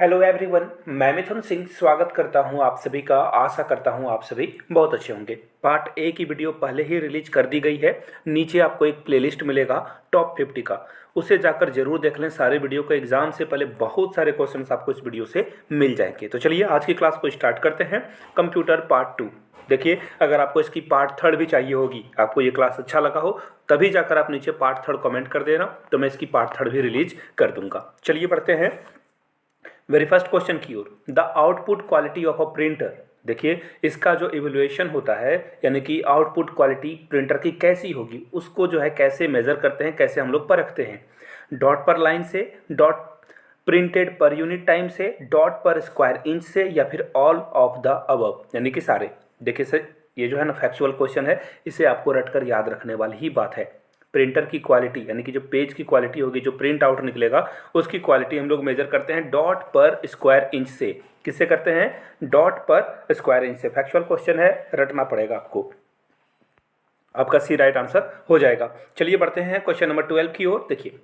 Hello everyone, मैं मिथुन सिंह स्वागत करता हूं आप सभी का। आशा करता हूं आप सभी बहुत अच्छे होंगे। पार्ट ए की वीडियो पहले ही रिलीज कर दी गई है। नीचे आपको एक प्लेलिस्ट मिलेगा टॉप 50 का, उसे जाकर जरूर देख लें। सारे वीडियो को एग्जाम से पहले बहुत सारे क्वेश्चंस आपको इस वीडियो से मिल जाएंगे। तो चलिए आज की क्लास को स्टार्ट करते हैं। Computer part 2। देखिए, अगर आपको इसकी पार्ट 3 भी चाहिए होगी, आपको ये क्लास अच्छा लगा हो, तभी जाकर आप नीचे पार्ट 3 कमेंट कर देना, तो मैं इसकी पार्ट 3 भी रिलीज कर दूंगा। चलिए बढ़ते हैं वेरी फर्स्ट क्वेश्चन की ओर। The output quality of a printer. देखिए, इसका जो इवैल्यूएशन होता है, यानी कि आउटपुट क्वालिटी प्रिंटर की कैसी होगी, उसको जो है कैसे मेजर करते हैं, कैसे हम लोग परखते हैं। डॉट पर लाइन से, dot printed per unit time से, डॉट पर स्क्वायर इंच से, या फिर ऑल ऑफ द अबव, यानी कि सारे। देखिए सर, ये जो है ना फैक्चुअल क्वेश्चन है, इसे आपको रटकर याद रखने वाली ही बात है। प्रिंटर की क्वालिटी यानी कि जो पेज की क्वालिटी होगी, जो प्रिंट आउट निकलेगा, उसकी क्वालिटी हम लोग मेजर करते हैं डॉट पर स्क्वायर इंच से। किससे करते हैं? डॉट पर स्क्वायर इंच से। फैक्चुअल क्वेश्चन है, रटना पड़ेगा आपको। आपका सी राइट आंसर हो जाएगा। चलिए बढ़ते हैं क्वेश्चन नंबर 12 की ओर। देखिए,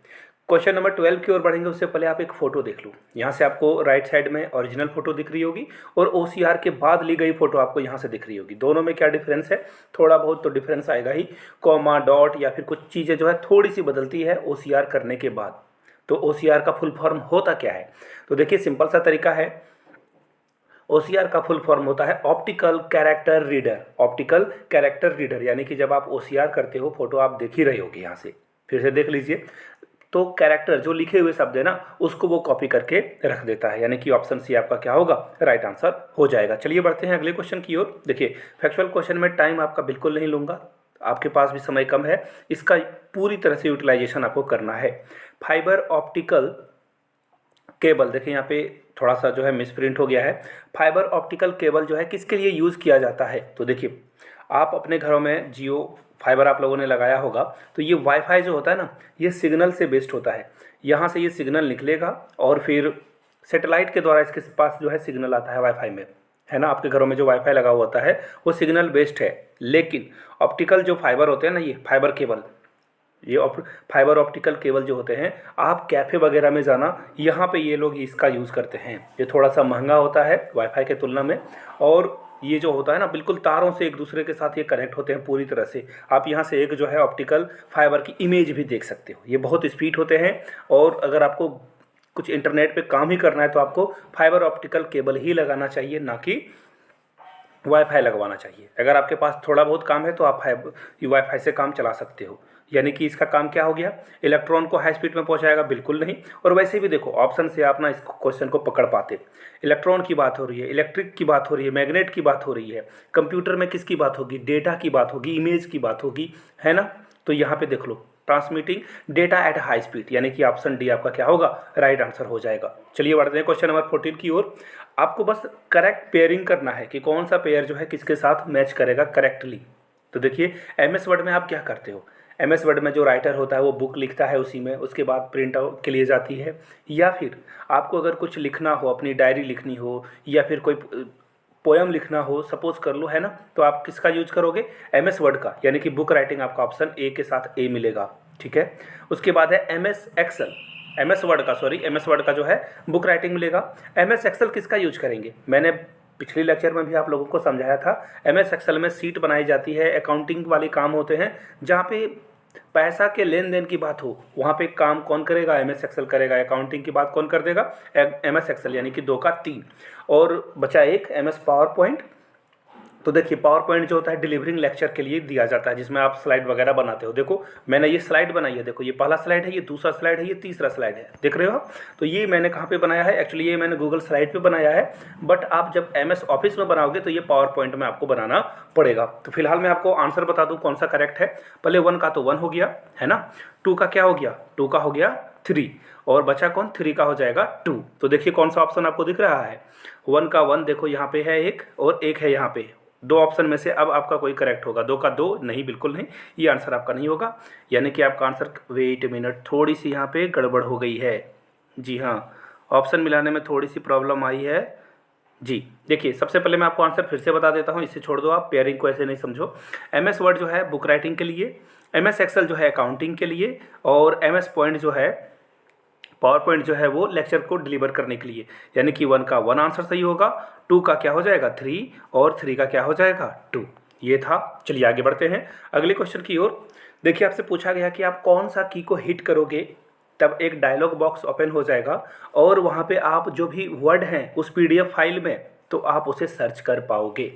क्वेश्चन नंबर 12 की ओर बढ़ेंगे उससे पहले आप एक फ़ोटो देख लो। यहाँ से आपको राइट साइड में ओरिजिनल फ़ोटो दिख रही होगी और OCR के बाद ली गई फ़ोटो आपको यहाँ से दिख रही होगी। दोनों में क्या डिफरेंस है? थोड़ा बहुत तो डिफरेंस आएगा ही। कॉमा, डॉट या फिर कुछ चीज़ें जो है थोड़ी सी बदलती है OCR करने के बाद। तो OCR का फुल फॉर्म होता क्या है? तो देखिए, सिंपल सा तरीका है। OCR का फुल फॉर्म होता है optical character reader. Optical character reader यानी कि जब आप OCR करते हो, फोटो आप देख ही रहे होगे, यहाँ से फिर से देख लीजिए, तो कैरेक्टर जो लिखे हुए शब्द है ना, उसको वो कॉपी करके रख देता है। यानी कि ऑप्शन सी आपका क्या होगा? राइट आंसर हो जाएगा। चलिए बढ़ते हैं अगले क्वेश्चन की ओर। देखिए, फैक्चुअल क्वेश्चन में टाइम आपका बिल्कुल नहीं लूँगा, आपके पास भी समय कम है, इसका पूरी तरह से यूटिलाइजेशन आपको करना है। फाइबर ऑप्टिकल केबल, देखिए यहाँ पे थोड़ा सा जो है मिसप्रिंट हो गया है। फाइबर ऑप्टिकल केबल जो है किसके लिए यूज़ किया जाता है? तो देखिए, आप अपने घरों में जियो फाइबर आप लोगों ने लगाया होगा, तो ये वाईफाई जो होता है ना, ये सिग्नल से बेस्ड होता है। यहाँ से ये सिग्नल निकलेगा और फिर सेटेलाइट के द्वारा इसके पास जो है सिग्नल आता है वाईफाई में, है ना। आपके घरों में जो वाईफाई लगा हुआ होता है वो सिग्नल बेस्ड है। लेकिन ऑप्टिकल जो फाइबर होते हैं ना, ये फाइबर केबल, ये फाइबर ऑप्टिकल केबल जो होते हैं, आप कैफ़े वगैरह में जाना, यहाँ पे ये लोग इसका यूज़ करते हैं। ये थोड़ा सा महंगा होता है वाईफाई के तुलना में, और ये जो होता है ना, बिल्कुल तारों से एक दूसरे के साथ ये कनेक्ट होते हैं पूरी तरह से। आप यहाँ से एक जो है ऑप्टिकल फाइबर की इमेज भी देख सकते हो। ये बहुत स्पीड होते हैं, और अगर आपको कुछ इंटरनेट पे काम ही करना है तो आपको फाइबर ऑप्टिकल केबल ही लगाना चाहिए, ना कि वाईफाई लगवाना चाहिए। अगर आपके पास थोड़ा बहुत काम है तो आप वाईफाई से काम चला सकते हो। यानी कि इसका काम क्या हो गया? इलेक्ट्रॉन को हाई स्पीड में पहुंचाएगा? बिल्कुल नहीं। और वैसे भी देखो, ऑप्शन से आप ना इस क्वेश्चन को पकड़ पाते। इलेक्ट्रॉन की बात हो रही है, इलेक्ट्रिक की बात हो रही है, मैग्नेट की बात हो रही है। कंप्यूटर में किसकी बात होगी? डेटा की बात होगी, इमेज की बात होगी, है ना। तो यहाँ पे देख लो, transmitting data at high speed, यानी कि ऑप्शन डी आपका क्या होगा? राइट आंसर हो जाएगा। चलिए बढ़ते हैं क्वेश्चन नंबर 14 की ओर। आपको बस करेक्ट पेयरिंग करना है कि कौन सा पेयर जो है किसके साथ मैच करेगा करेक्टली। तो देखिए, MS वर्ड में आप क्या करते हो? MS वर्ड में जो राइटर होता है वो बुक लिखता है, उसी में उसके बाद प्रिंट आउट के लिए जाती है। या फिर आपको अगर कुछ लिखना हो, अपनी डायरी लिखनी हो, या फिर कोई पोएम लिखना हो, सपोज कर लो, है ना, तो आप किसका यूज करोगे? MS वर्ड का, यानी कि बुक राइटिंग आपका ऑप्शन ए के साथ ए मिलेगा। ठीक है। उसके बाद है MS एक्सेल। MS वर्ड का जो है बुक राइटिंग मिलेगा। MS एक्सेल किसका यूज करेंगे? मैंने पिछले लेक्चर में भी आप लोगों को समझाया था। MS एक्सेल में सीट बनाई जाती है, अकाउंटिंग वाले काम होते हैं, जहाँ पे पैसा के लेन देन की बात हो, वहाँ पे काम कौन करेगा? MS एक्सेल करेगा। अकाउंटिंग की बात कौन कर देगा? MS एक्सेल, यानी कि 2 का 3। और बचा एक MS पावर पॉइंट। तो देखिए, पावर पॉइंट जो होता है डिलीवरिंग लेक्चर के लिए दिया जाता है, जिसमें आप स्लाइड वगैरह बनाते हो। देखो, मैंने ये स्लाइड बनाई है, देखो ये पहला स्लाइड है, ये दूसरा स्लाइड है, ये तीसरा स्लाइड है, देख रहे हो आप। तो ये मैंने कहाँ पे बनाया है? एक्चुअली ये मैंने गूगल स्लाइड पे बनाया है, बट आप जब MS ऑफिस में बनाओगे तो ये पावर पॉइंट में आपको बनाना पड़ेगा। तो फिलहाल मैं आपको आंसर बता दूँ कौन सा करेक्ट है। पहले 1 का तो 1 हो गया, है ना। 2 का क्या हो गया? 2 का हो गया 3, और बचा कौन? 3 का हो जाएगा 2। तो देखिए कौन सा ऑप्शन आपको दिख रहा है? 1 का 1 देखो यहाँ पे है एक, और एक है यहाँ पे। 2 ऑप्शन में से अब आपका कोई करेक्ट होगा। 2 का 2 नहीं, बिल्कुल नहीं, ये आंसर आपका नहीं होगा। यानी कि आपका आंसर, वेट ए मिनट, थोड़ी सी यहाँ पे गड़बड़ हो गई है। जी हाँ, ऑप्शन मिलाने में थोड़ी सी प्रॉब्लम आई है जी। देखिए, सबसे पहले मैं आपको आंसर फिर से बता देता हूँ, इसे छोड़ दो आप, पेयरिंग को ऐसे नहीं समझो। MS वर्ड जो है बुक राइटिंग के लिए, MS एक्सेल जो है अकाउंटिंग के लिए, और MS पॉइंट जो है पावर पॉइंट जो है वो लेक्चर को डिलीवर करने के लिए, यानी कि 1 का 1 आंसर सही होगा, 2 का क्या हो जाएगा 3 और 3 का क्या हो जाएगा 2। ये था। चलिए आगे बढ़ते हैं अगले क्वेश्चन की ओर। देखिए आपसे पूछा गया कि आप कौन सा की को हिट करोगे तब एक डायलॉग बॉक्स ओपन हो जाएगा और वहाँ पे आप जो भी वर्ड हैं उस PDF फाइल में तो आप उसे सर्च कर पाओगे।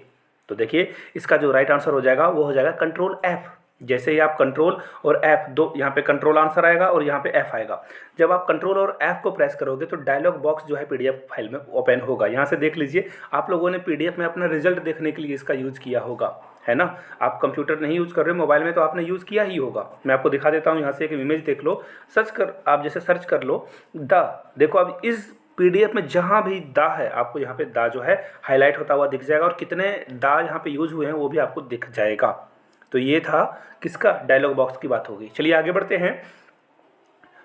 तो देखिए इसका जो राइट आंसर हो जाएगा वो हो जाएगा कंट्रोल F। जैसे ही आप कंट्रोल और F दो, यहाँ पे कंट्रोल आंसर आएगा और यहाँ पे F आएगा। जब आप कंट्रोल और F को प्रेस करोगे तो डायलॉग बॉक्स जो है PDF फाइल में ओपन होगा। यहाँ से देख लीजिए, आप लोगों ने PDF में अपना रिजल्ट देखने के लिए इसका यूज़ किया होगा, है ना। आप कंप्यूटर नहीं यूज़ कर रहे हो, मोबाइल में तो आपने यूज़ किया ही होगा। मैं आपको दिखा देता हूँ, यहाँ से एक इमेज देख लो, सर्च कर, आप जैसे सर्च कर लो द, देखो अब इस PDF में जहाँ भी दा है आपको यहाँ पे दा जो है हाईलाइट होता हुआ दिख जाएगा और कितने दा यहाँ पे यूज हुए हैं वो भी आपको दिख जाएगा। तो ये था किसका, डायलॉग बॉक्स की बात होगी। चलिए आगे बढ़ते हैं।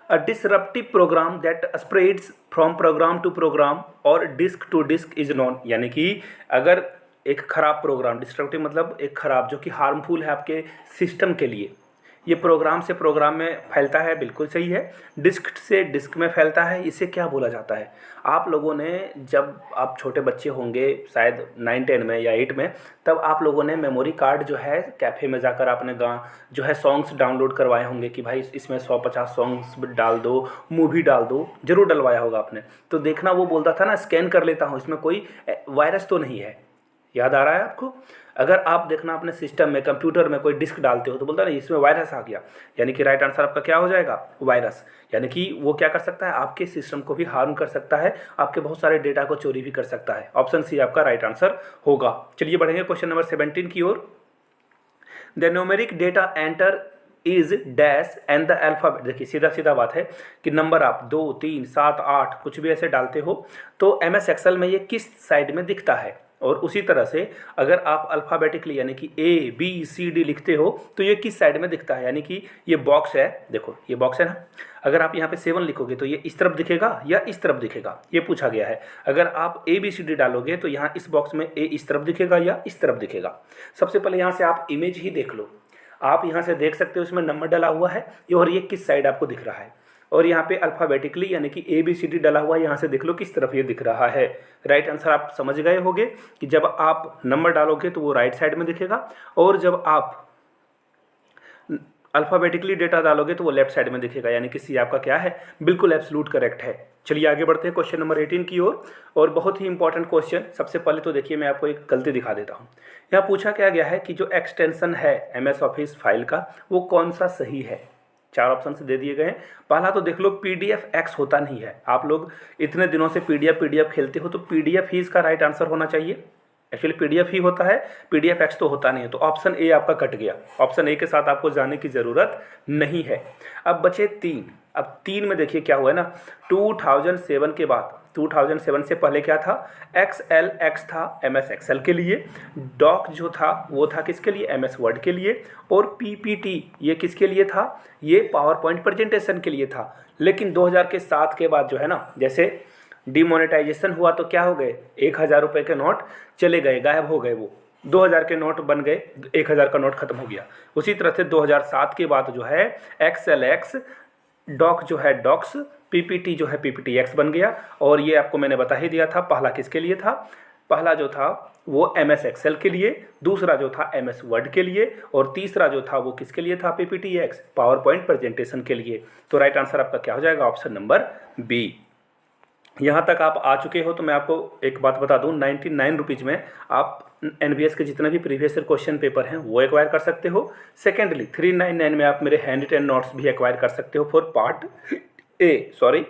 A disruptive program that spreads from program to program और disk to disk is known, यानी कि अगर एक खराब प्रोग्राम, डिस्ट्रक्टिव मतलब एक खराब जो कि हार्मफुल है आपके सिस्टम के लिए, ये प्रोग्राम से प्रोग्राम में फैलता है, बिल्कुल सही है। डिस्क से डिस्क में फैलता है, इसे क्या बोला जाता है। आप लोगों ने जब आप छोटे बच्चे होंगे शायद 9-10 में या 8 में, तब आप लोगों ने मेमोरी कार्ड जो है कैफ़े में जाकर आपने जो है सॉन्ग्स डाउनलोड करवाए होंगे कि भाई इसमें 150 सॉन्ग्स डाल दो, मूवी डाल दो, जरूर डलवाया होगा आपने। तो देखना वो बोलता था ना स्कैन कर लेता हूँ, इसमें कोई वायरस तो नहीं है, याद आ रहा है आपको। अगर आप देखना अपने सिस्टम में कंप्यूटर में कोई डिस्क डालते हो तो बोलता है ना इसमें वायरस आ गया, यानी कि राइट आंसर आपका क्या हो जाएगा वायरस। यानी कि वो क्या कर सकता है, आपके सिस्टम को भी हार्म कर सकता है, आपके बहुत सारे डेटा को चोरी भी कर सकता है। ऑप्शन सी आपका राइट आंसर होगा। चलिए बढ़ेंगे क्वेश्चन नंबर 17 की ओर। The numeric data enter is dash and the alphabet, देखिए सीधा सीधा बात है कि नंबर आप 2, 3, 7, 8 कुछ भी ऐसे डालते हो तो MS एक्सेल में ये किस साइड में दिखता है। और उसी तरह से अगर आप अल्फ़ाबेटिकली यानी कि ABCD लिखते हो तो ये किस साइड में दिखता है, यानी कि ये बॉक्स है, देखो ये बॉक्स है ना, अगर आप यहाँ पे 7 लिखोगे तो ये इस तरफ दिखेगा या इस तरफ दिखेगा, ये पूछा गया है। अगर आप ABCD डालोगे तो यहाँ इस बॉक्स में A इस तरफ दिखेगा या इस तरफ दिखेगा। सबसे पहले यहाँ से आप इमेज ही देख लो, आप यहाँ से देख सकते हो इसमें नंबर डला हुआ है और ये किस साइड आपको दिख रहा है, और यहाँ पे अल्फ़ाबेटिकली यानी कि ABCD डला हुआ है, यहाँ से देख लो किस तरफ ये दिख रहा है। राइट आंसर आप समझ गए होंगे कि जब आप नंबर डालोगे तो वो राइट साइड में दिखेगा और जब आप अल्फ़ाबेटिकली डेटा डालोगे तो वो लेफ्ट साइड में दिखेगा, यानी कि सी आपका क्या है, बिल्कुल एब्सोल्यूट करेक्ट है। चलिए आगे बढ़ते हैं क्वेश्चन नंबर 18 की ओर, और बहुत ही इंपॉर्टेंट क्वेश्चन। सबसे पहले तो देखिए मैं आपको एक गलती दिखा देता हूँ। यहाँ पूछा क्या गया है कि जो एक्सटेंशन है MS ऑफिस फाइल का वो कौन सा सही है। 4 ऑप्शन से दे दिए गए हैं। पहला तो देख लो PDFX होता नहीं है, आप लोग इतने दिनों से PDF खेलते हो तो PDF ही इसका राइट आंसर होना चाहिए। एक्चुअली PDF ही होता है, PDFX तो होता नहीं है। तो ऑप्शन ए आपका कट गया, ऑप्शन ए के साथ आपको जाने की ज़रूरत नहीं है। अब बचे 3। अब 3 में देखिए क्या हुआ है ना, 2007 के बाद, 2007 से पहले क्या था, XLX था MS एक्सेल के लिए, डॉक जो था वो था किसके लिए, MS वर्ड के लिए, और PPT ये किसके लिए था, ये पावर पॉइंट प्रेजेंटेशन के लिए था। लेकिन 2007 के बाद जो है ना, जैसे डिमोनेटाइजेशन हुआ तो क्या हो गए, 1000 रुपये के नोट चले गए, गायब हो गए, वो 2000 के नोट बन गए, 1000 का नोट खत्म हो गया। उसी तरह से 2007 के बाद जो है XLX, डॉक जो है डॉक्स, PPT जो है PPTX बन गया। और ये आपको मैंने बता ही दिया था, पहला किसके लिए था, पहला जो था वो MS एक्सेल के लिए, दूसरा जो था MS वर्ड के लिए, और तीसरा जो था वो किसके लिए था, PPTX पावर पॉइंट प्रेजेंटेशन के लिए। तो राइट आंसर आपका क्या हो जाएगा, ऑप्शन नंबर बी। यहाँ तक आप आ चुके हो तो मैं आपको एक बात बता दूँ, 99 रुपीज़ में आप NBS के जितने भी प्रीवियस ईयर क्वेश्चन पेपर हैं वो एक्वायर कर सकते हो। सेकेंडली 399 में आप मेरे हैंड रिटन नोट्स भी एक्वायर कर सकते हो फॉर पार्ट ए। सॉरी,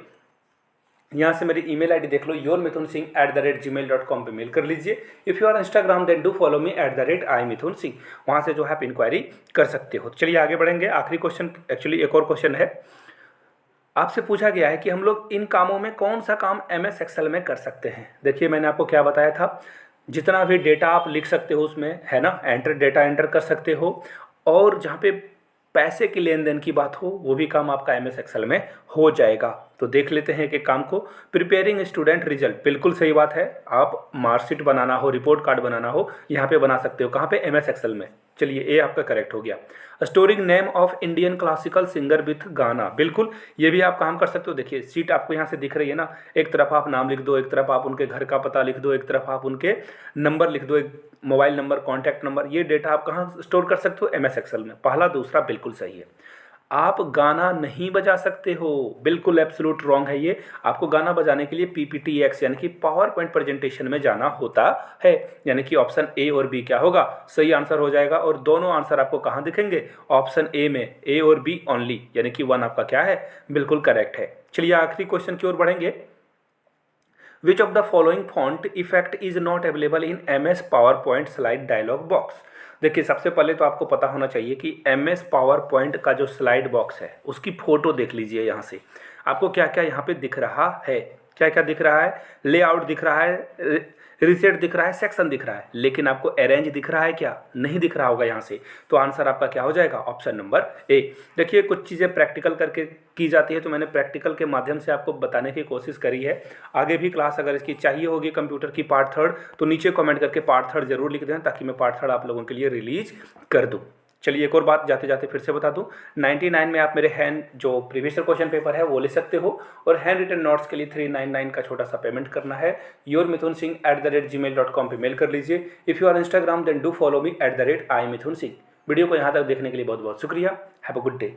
यहाँ से मेरी ईमेल आईडी देख लो, yourmithunsingh@gmail.com पे मेल कर लीजिए। If you are Instagram then do follow me @imithunsingh, वहाँ से जो है आप इंक्वायरी कर सकते हो। चलिए आगे बढ़ेंगे। आखिरी क्वेश्चन, एक्चुअली एक और क्वेश्चन है। आपसे पूछा गया है कि हम लोग इन कामों में कौन सा काम MS एक्सेल में कर सकते हैं। देखिए मैंने आपको क्या बताया था, जितना भी डेटा आप लिख सकते हो उसमें, है ना, डेटा एंटर कर सकते हो, और जहाँ पे पैसे की लेन देन की बात हो वो भी काम आपका MS एक्सेल में हो जाएगा। तो देख लेते हैं कि काम को। प्रिपेयरिंग स्टूडेंट रिजल्ट, बिल्कुल सही बात है। आप मार्कशीट बनाना हो, रिपोर्ट कार्ड बनाना हो, यहाँ पे बना सकते हो। कहाँ पे? MS एक्सेल में। चलिए ए आपका करेक्ट हो गया। Storing name of Indian classical singer with गाना, बिल्कुल ये भी आप काम कर सकते हो। देखिए सीट आपको यहाँ से दिख रही है ना, एक तरफ आप नाम लिख दो, एक तरफ आप उनके घर का पता लिख दो, एक तरफ आप उनके नंबर लिख दो, एक मोबाइल नंबर, कॉन्टैक्ट नंबर। ये डेटा आप कहाँ स्टोर कर सकते हो? MS एक्सेल में। पहला दूसरा बिल्कुल सही है। आप गाना नहीं बजा सकते हो, बिल्कुल एब्सोल्यूट रॉन्ग है ये। आपको गाना बजाने के लिए PPTX यानी कि पावर पॉइंट प्रेजेंटेशन में जाना होता है। यानी कि ऑप्शन ए और बी क्या होगा? सही आंसर हो जाएगा। और दोनों आंसर आपको कहाँ दिखेंगे? ऑप्शन ए में, ए और बी ओनली, यानी कि 1 आपका क्या है? बिल्कुल करेक्ट है। चलिए आखिरी क्वेश्चन की ओर बढ़ेंगे। Which of the following font effect is not available in MS PowerPoint slide dialog box? देखिए सबसे पहले तो आपको पता होना चाहिए कि MS पावर पॉइंट का जो स्लाइड बॉक्स है उसकी फ़ोटो देख लीजिए। यहाँ से आपको क्या क्या यहाँ पे दिख रहा है? क्या क्या दिख रहा है? लेआउट दिख रहा है, रिसेट दिख रहा है, सेक्शन दिख रहा है, लेकिन आपको अरेंज दिख रहा है क्या? नहीं दिख रहा होगा यहाँ से। तो आंसर आपका क्या हो जाएगा? Option number A. देखिए कुछ चीज़ें प्रैक्टिकल करके की जाती है, तो मैंने प्रैक्टिकल के माध्यम से आपको बताने की कोशिश करी है। आगे भी क्लास अगर इसकी चाहिए होगी कंप्यूटर की पार्ट 3, तो नीचे कमेंट करके पार्ट 3 जरूर लिख दें, ताकि मैं पार्ट 3 आप लोगों के लिए रिलीज कर दूँ। चलिए एक और बात जाते जाते फिर से बता दूं, 99 में आप मेरे हैंड जो प्रीवियस क्वेश्चन पेपर है वो ले सकते हो, और हैंड रिटन नोट्स के लिए 399 का छोटा सा पेमेंट करना है। yourmithunsingh@gmail.com पे मेल कर लीजिए। If you are Instagram then do follow me @imithunsingh। Video को यहाँ तक देखने के लिए बहुत बहुत शुक्रिया। Have a good day.